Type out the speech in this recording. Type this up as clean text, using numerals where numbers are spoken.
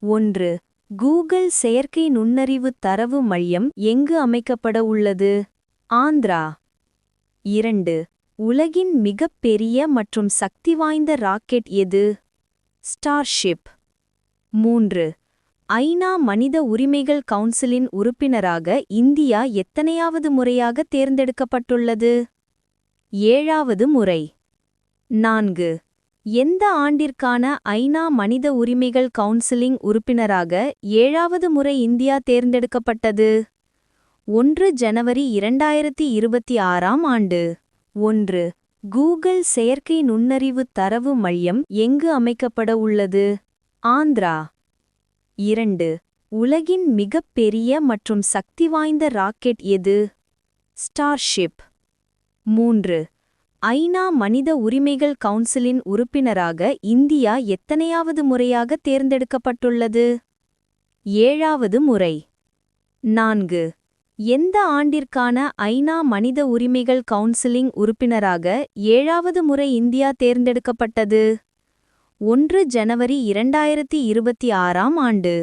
ஒன்று. கூகுள் செயற்கை நுண்ணறிவு தரவு மையம் எங்கு அமைக்கப்பட உள்ளது? ஆந்திரா. 2. உலகின் மிகப்பெரிய மற்றும் சக்திவாய்ந்த ராக்கெட் எது? ஸ்டார்ஷிப். 3. ஐநா மனித உரிமைகள் கவுன்சிலின் உறுப்பினராக இந்தியா எத்தனையாவது முறையாக தேர்ந்தெடுக்கப்பட்டுள்ளது? 7வது முறை. 4. எந்த ஆண்டிற்கான ஐநா மனித உரிமைகள் கவுன்சிலின் உறுப்பினராக 7வது முறை இந்தியா தேர்ந்தெடுக்கப்பட்டது? 1 ஜனவரி 2026ஆம் ஆண்டு. 1. கூகுள் செயற்கை நுண்ணறிவு தரவு மையம் எங்கு அமைக்கப்பட உள்ளது? ஆந்திரா. 2. உலகின் மிகப்பெரிய மற்றும் சக்திவாய்ந்த ராக்கெட் எது? ஸ்டார்ஷிப். 3. ஐநா மனித உரிமைகள் கவுன்சிலின் உறுப்பினராக இந்தியா எத்தனையாவது முறையாக தேர்ந்தெடுக்கப்பட்டுள்ளது? 7வது முறை. 4. எந்த ஆண்டிற்கான ஐநா மனித உரிமைகள் கவுன்சிலின் உறுப்பினராக 7வது முறை இந்தியா தேர்ந்தெடுக்கப்பட்டது? 1 ஜனவரி 2026ஆம் ஆண்டு.